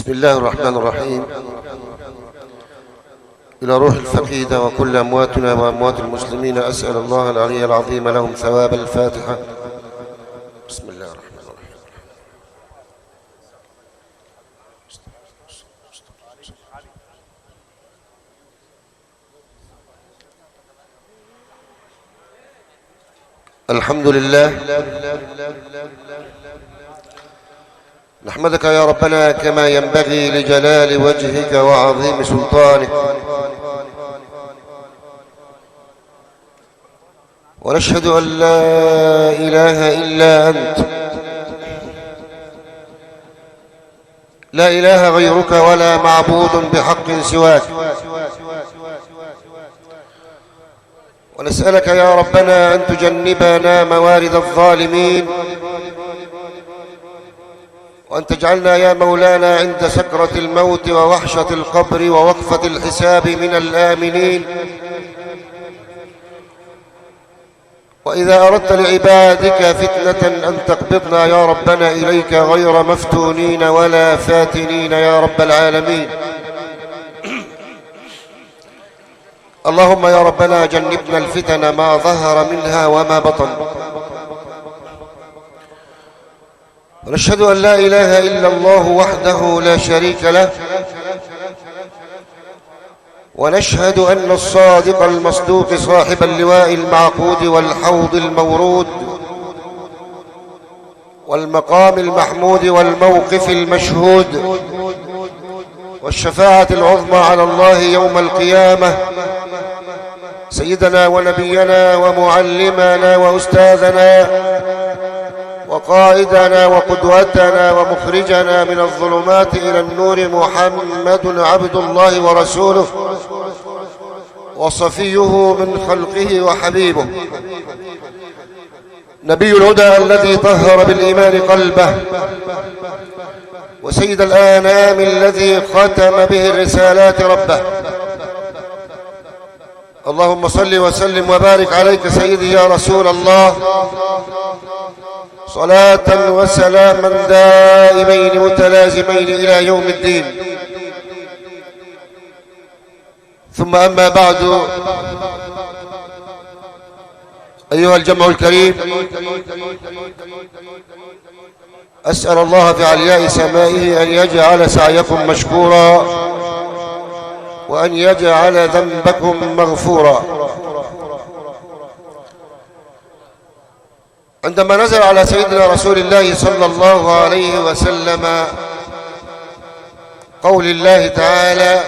بسم الله الرحمن الرحيم. إلى روح الفقيدة وكل أمواتنا وأموات المسلمين أسأل الله العلي العظيم لهم ثواب الفاتحة. بسم الله الرحمن الرحيم. الحمد لله، نحمدك يا ربنا كما ينبغي لجلال وجهك وعظيم سلطانك، ونشهد أن لا إله إلا أنت، لا إله غيرك ولا معبود بحق سواك، ونسألك يا ربنا أن تجنبنا موارد الظالمين، وأن تجعلنا يا مولانا عند سكرة الموت ووحشة القبر ووقفة الحساب من الآمنين، وإذا أردت لعبادك فتنة أن تقبضنا يا ربنا إليك غير مفتونين ولا فاتنين يا رب العالمين. اللهم يا ربنا جنبنا الفتن ما ظهر منها وما بطن، ونشهد أن لا إله إلا الله وحده لا شريك له، ونشهد أن الصادق المصدوق صاحب اللواء المعقود والحوض المورود والمقام المحمود والموقف المشهود والشفاعة العظمى على الله يوم القيامة سيدنا ونبينا ومعلمنا وأستاذنا وقائدنا وقدوتنا ومخرجنا من الظلمات إلى النور محمد عبد الله ورسوله وصفيه من خلقه وحبيبه، نبي الهدى الذي طهر بالإيمان قلبه، وسيد الآنام الذي ختم به الرسالات ربه. اللهم صل وسلم وبارك عليك سيدي يا رسول الله، صلاة وسلاما دائمين متلازمين إلى يوم الدين. ثم أما بعد، أيها الجمع الكريم، أسأل الله في علياء سمائه أن يجعل سعيكم مشكورا وأن يجعل ذنبكم مغفورا. عندما نزل على سيدنا رسول الله صلى الله عليه وسلم قول الله تعالى: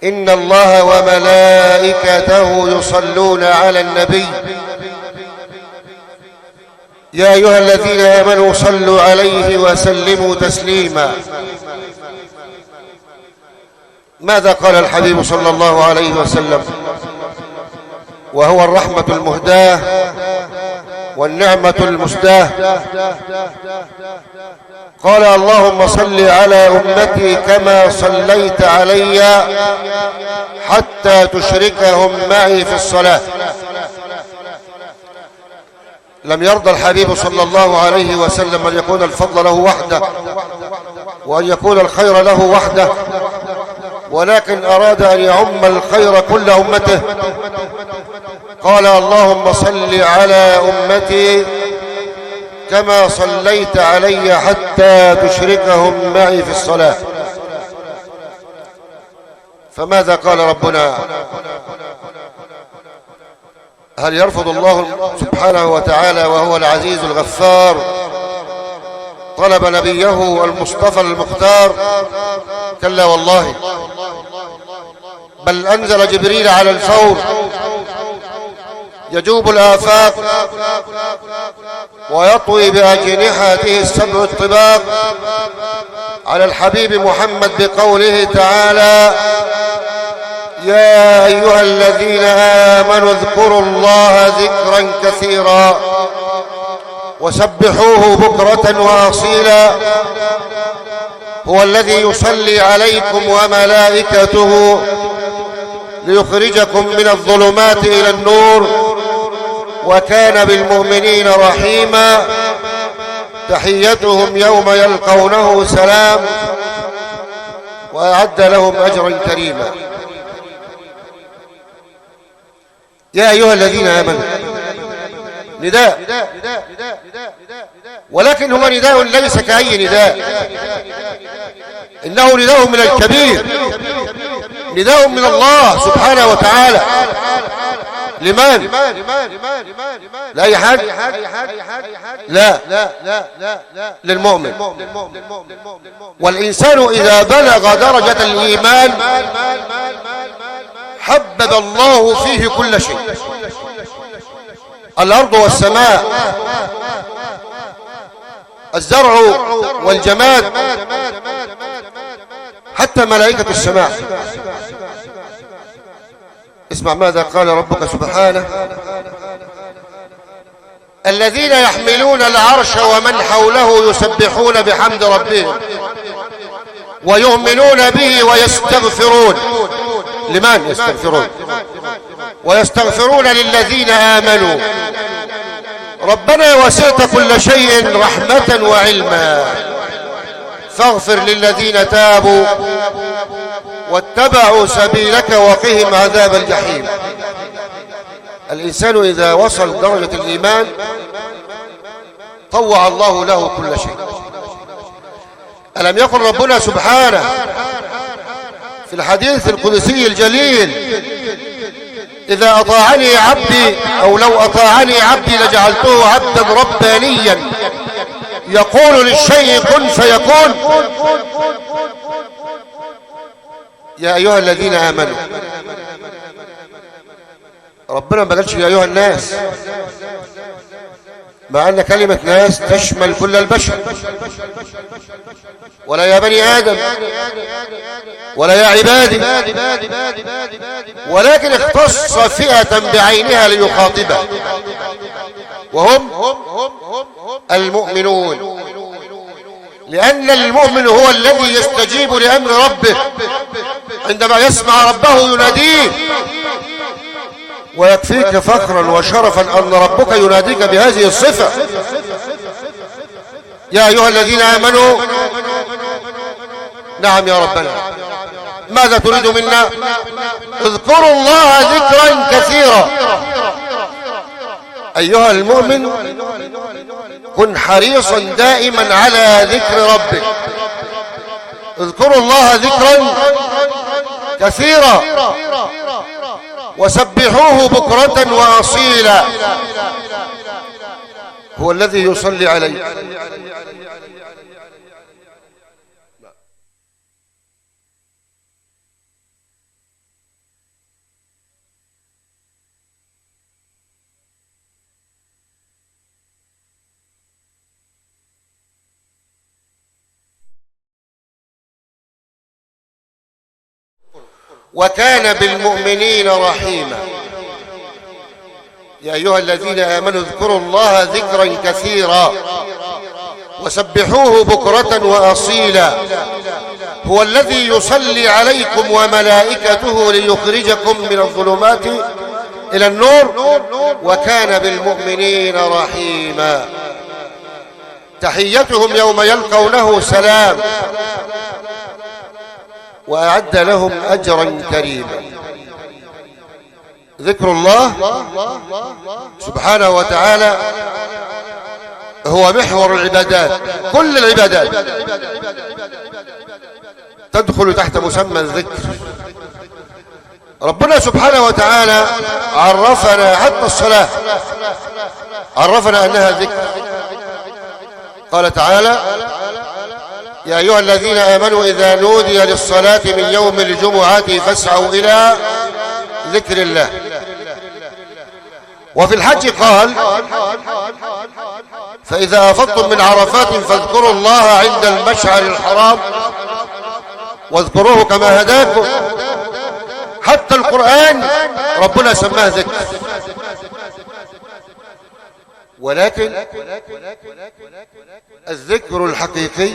إن الله وملائكته يصلون على النبي يا أيها الذين آمنوا صلوا عليه وسلموا تسليما. ماذا قال الحبيب صلى الله عليه وسلم وهو الرحمة المهداة والنعمة المسداة؟ قال: اللهم صل على أمتي كما صليت علي حتى تشركهم معي في الصلاة. لم يرضى الحبيب صلى الله عليه وسلم أن يكون الفضل له وحده وأن يكون الخير له وحده، ولكن أراد أن يعم الخير كل أمته. قال: اللهم صل على أمتي كما صليت علي حتى تشركهم معي في الصلاة. فماذا قال ربنا؟ هل يرفض الله سبحانه وتعالى وهو العزيز الغفار طلب نبيه المصطفى المختار؟ كلا والله، بل أنزل جبريل على الفور يجوب الآفاق ويطوي بأجنحته السبع الطباق على الحبيب محمد بقوله تعالى: يا أيها الذين آمنوا اذكروا الله ذكرا كثيرا وسبحوه بكرة وأصيلا، هو الذي يصلي عليكم وملائكته ليخرجكم من الظلمات إلى النور وكان بالمؤمنين رحيما. تحيتهم يوم يلقونه سلام وأعد لهم أجرا كريما. يا أيها الذين آمنوا، نداء، ولكن هو نداء ليس كأي نداء، إنه نداء من الكبير، نداء من الله سبحانه وتعالى. لمن؟ لأي حد؟ لا، للمؤمن. والإنسان إذا بلغ درجة الإيمان حبب الله فيه كل شيء، الأرض والسماء، الزرع والجماد، حتى ملائكة السماء. اسمع ماذا قال ربك سبحانه: الذين يحملون العرش ومن حوله يسبحون بحمد ربهم ويؤمنون به ويستغفرون. لمن يستغفرون؟ ويستغفرون للذين آمنوا ربنا وسعت كل شيء رحمة وعلما فاغفر للذين تابوا واتبعوا سبيلك وقهم عذاب الجحيم. الإنسان إذا وصل درجة الإيمان طوع الله له كل شيء. ألم يقل ربنا سبحانه في الحديث القدسي الجليل: إذا أطاعني عبدي، أو لو أطاعني عبدي لجعلته عبدا ربانيا يقول للشيء كن فيكون. يا أيها الذين آمنوا، ربنا ما قالش يا أيها الناس، مع أن كلمة ناس تشمل كل البشر، ولا يا بني آدم ولا يا عبادي، ولكن اختص فئة بعينها ليخاطبها وهم المؤمنون، لأن المؤمن هو الذي يستجيب لأمر ربه عندما يسمع ربه يناديه. ويكفيك فخرا وشرفا أن ربك يناديك بهذه الصفة: يا أيها الذين آمنوا. نعم يا ربنا، ماذا تريد منا؟ اذكروا الله ذكرا كثيرا. أيها المؤمن، كن حريصا دائما على ذكر ربك. اذكروا الله ذكرا كثيرا وسبحوه بكرة وأصيلا، هو الذي يصلي عليه. وكان بالمؤمنين رحيما. يا أيها الذين آمنوا اذكروا الله ذكرا كثيرا وسبحوه بكرة وأصيلا، هو الذي يصلي عليكم وملائكته ليخرجكم من الظلمات إلى النور وكان بالمؤمنين رحيما. تحيتهم يوم يلقونه سلام وأعد لهم أجرا كريما. ذكر الله سبحانه وتعالى هو محور العبادات، كل العبادات تدخل تحت مسمى الذكر. ربنا سبحانه وتعالى عرفنا حتى الصلاة، عرفنا أنها ذكر. قال تعالى: يا أيها الذين آمنوا إذا نودي للصلاة من يوم الجمعة فاسعوا إلى ذكر الله. وفي الحج قال: فإذا أفضتم من عرفات فاذكروا الله عند المشعر الحرام واذكروه كما هداكم. حتى القرآن ربنا سماه ذكر. ولكن الذكر الحقيقي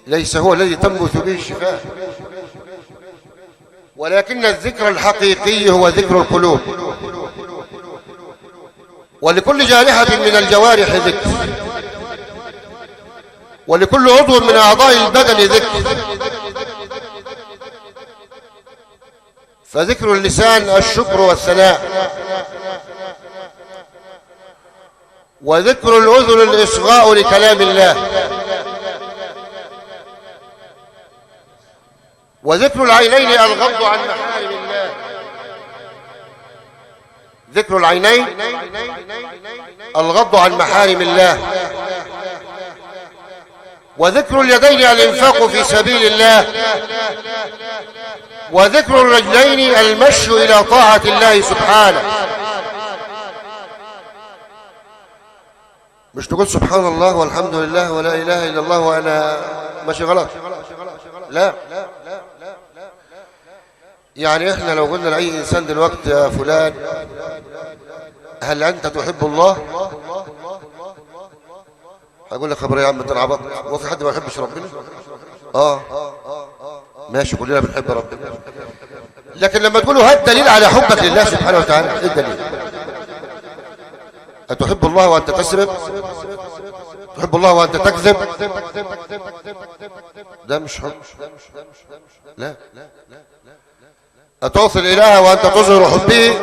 ليس هو الذي تنبت به الشفاء، ولكن الذكر الحقيقي هو ذكر القلوب. ولكل جارحة من الجوارح ذكر، ولكل عضو من أعضاء البدن ذكر، فذكر اللسان الشكر والثناء، وذكر الأذن الإصغاء لكلام الله، وذكر العينين الغض عن محارم الله. ذكر العينين الغض عن محارم الله، وذكر اليدين الانفاق في سبيل الله، وذكر الرجلين المشي إلى طاعة الله سبحانه. مش تقول سبحان الله والحمد لله ولا إله إلا الله وأنا ماشي غلط، لا. يعني احنا لو قلنا لأي إنسان دلوقتي يا فلان هل أنت تحب الله؟ هقول لك خبر يا عم انت عبط، هو في حد ما يحبش ربنا؟ ماشي كلنا بنحب ربنا، لكن لما تقولوا هات دليل على حبك لله سبحانه وتعالى، ايه الدليل؟ أتحب الله وأنت تسرق؟ تحب الله وأنت تكذب؟ ده مش حب. لا. أتوصل إله وأنت تظهر حبه؟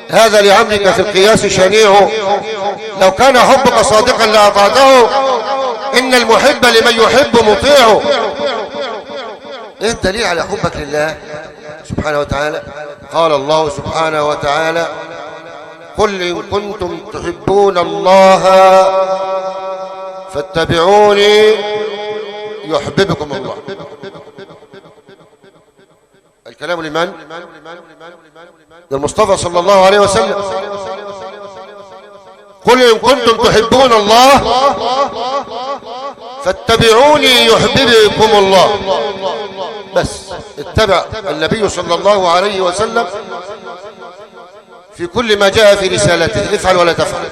هذا لعمرك في القياس شنيع، لو كان حبك صادقا لأطعته، إن المحب لمن يحب مطيع. إيه الدليل على حبك لله سبحانه وتعالى؟ قال الله سبحانه وتعالى: قل إن كنتم تحبون الله فاتبعوني يحببكم الله. الكلام لمن؟ للمصطفى صلى الله عليه وسلم. قل إن كنتم تحبون الله فاتبعوني يحببكم الله. بس اتبع النبي صلى الله عليه وسلم في كل ما جاء في رسالته، افعل ولا تفعل.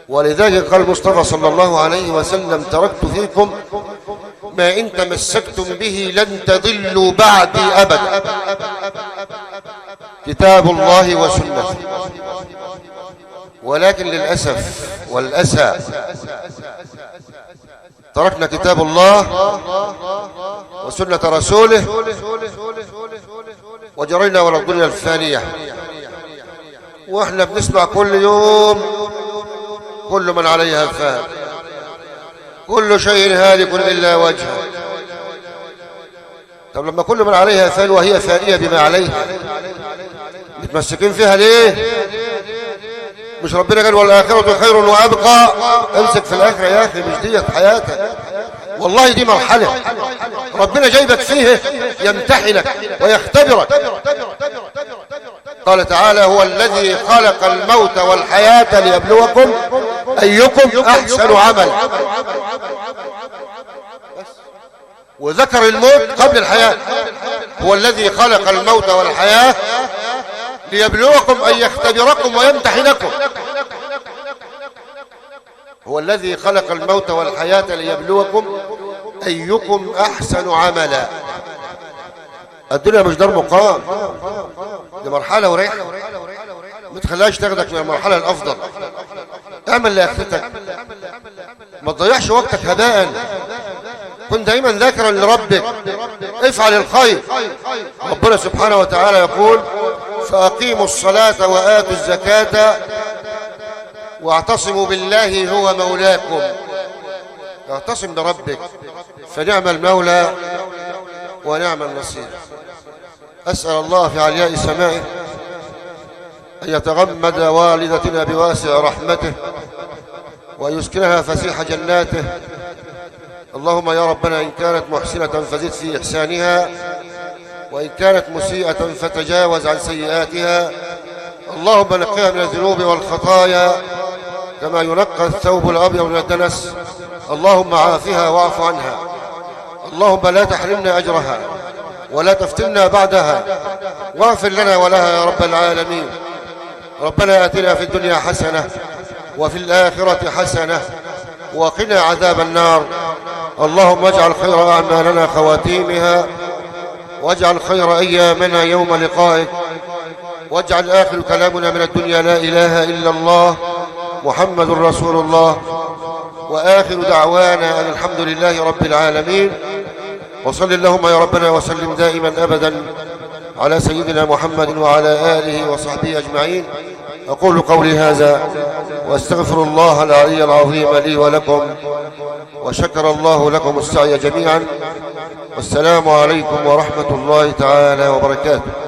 ولذلك قال المصطفى صلى الله عليه وسلم: تركت فيكم ما إن تمسكتم به لن تضلوا بعدي أبدا، كتاب الله وسنته. ولكن للأسف والأسى تركنا كتاب الله وسنة رسوله وجرينا وراء الدنيا الفانية، واحنا بنسمع كل يوم: كل من عليها فان، كل شيء هالك إلا وجهه. طب لما كل من عليها فان وهي فانية بما عليها، متمسكين فيها ليه؟ مش ربنا قال: والآخرة خير وأبقى؟ امسك في الآخرة يا أخي، مش ديت حياتك والله، دي مرحلة ربنا جايبك فيه يمتحنك ويختبرك. قال تعالى: هو الذي خلق الموت والحياة ليبلوكم أيكم أحسن عمل. وذكر الموت قبل الحياة. هو الذي خلق الموت والحياة ليبلوكم أن يختبركم ويمتحنكم. هو الذي خلق الموت والحياة ليبلوكم أيكم أحسن عملا. الدنيا مش دار مقام، دي مرحلة ورحلة، ما تخليهاش تاخدك من المرحلة الأفضل. اعمل لآخرتك، ما تضيعش وقتك هباء، كن دائما ذاكرا لربك، افعل الخير. ربنا سبحانه وتعالى يقول: فأقيموا الصلاة وآتوا الزكاة واعتصموا بالله هو مولاكم. اعتصم بربك فنعم المولى ونعم النصير. أسأل الله في علياء سمائه أن يتغمد والدتنا بواسع رحمته وأن يسكنها فسيح جناته. اللهم يا ربنا إن كانت محسنة فزد في إحسانها، وإن كانت مسيئة فتجاوز عن سيئاتها. اللهم نقها من الذنوب والخطايا كما ينقى الثوب الأبيض من الدنس. اللهم عافها واعف عنها. اللهم لا تحرمنا أجرها ولا تفتنا بعدها، واغفر لنا ولها يا رب العالمين. ربنا آتنا في الدنيا حسنة وفي الآخرة حسنة وقنا عذاب النار. اللهم اجعل خير أعمالنا خواتيمها، واجعل خير أيامنا يوم لقائك، واجعل آخر كلامنا من الدنيا لا إله إلا الله. محمد رسول الله. وآخر دعوانا أن الحمد لله رب العالمين. وصل اللهم يا ربنا وسلم دائما أبدا على سيدنا محمد وعلى آله وصحبه أجمعين. أقول قولي هذا وأستغفر الله العلي العظيم لي ولكم، وشكر الله لكم السعي جميعا. والسلام عليكم ورحمة الله تعالى وبركاته.